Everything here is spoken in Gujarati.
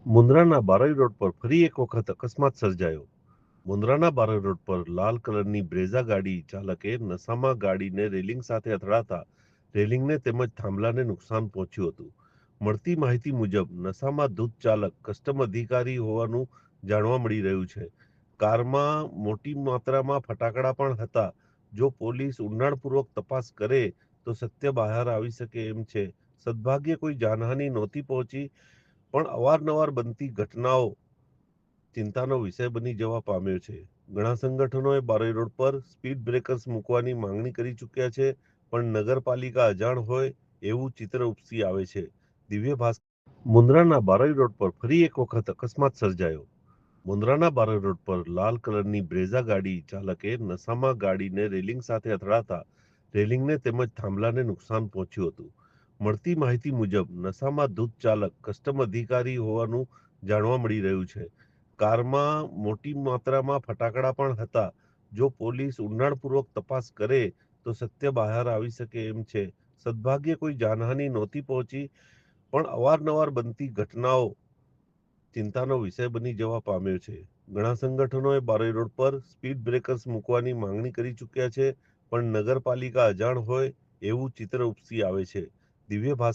મુન્દ્રાના બારોઈ રોડ પર ફરી એક વખત અકસ્માત સર્જાયો. મુન્દ્રાના બારોઈ રોડ પર લાલ કલરની બ્રેઝા ગાડી ચાલકે નશામાં ગાડીને રેલિંગ સાથે અથડાતા રેલિંગને તેમજ થાંભલાને નુકસાન પહોંચ્યું હતું. મળતી માહિતી મુજબ નશામાં ધૂત ચાલક કસ્ટમ અધિકારી હોવાનું જાણવા મળી રહ્યું છે. કારમાં મોટી માત્રામાં ફટાકડા પણ હતા. જો પોલીસ ઊંડાણપૂર્વક તપાસ કરે તો સત્ય બહાર આવી શકે એમ છે. સદભાગ્યે કોઈ જાનહાનિ નહોતી પહોંચી, પણ અવારનવાર બનતી ઘટનાઓ ચિંતાનો વિષય બની જવા પામ્યો છે. ઘણા સંગઠનોએ બારોઈ રોડ પર સ્પીડ બ્રેકર્સ મૂકવાની માંગણી કરી ચૂક્યા છે, પણ નગરપાલિકા અજાણ હોય એવું ચિત્ર ઉપસી આવે છે. દિવ્ય ભાસ્કર. મુન્દ્રાના બારોઈ રોડ પર ફરી એક વખત અકસ્માત સર્જાયો. મુન્દ્રાના બારોઈ રોડ પર લાલ કલરની બ્રેઝા ગાડી ચાલકે નશામાં ગાડીને રેલિંગ સાથે અથડાતા રેલિંગને તેમજ થાંભલાને નુકસાન પહોંચ્યું હતું. મળતી માહિતી મુજબ નશામાં ધૂત ચાલક કસ્ટમ અધિકારી હોવાનું જાણવા મળી રહ્યું છે. કારમાં મોટી માત્રામાં ફટાકડા પણ હતા. જો પોલીસ ઊંડાણપૂર્વક તપાસ કરે તો સત્ય બહાર આવી શકે એમ છે. સદભાગ્યે કોઈ જાનહાનિ નહોતી પહોંચી, પણ અવારનવાર બનતી ઘટનાઓ ચિંતાનો વિષય બની જવા પામ્યો છે. ઘણા સંગઠનોએ બારોઈ રોડ પર સ્પીડ બ્રેકર્સ મૂકવાની માંગણી કરી ચૂક્યા છે, પણ નગરપાલિકા અજાણ હોય એવું ચિત્ર ઉપસી આવે છે. દિવ્ય ભાસ્કર.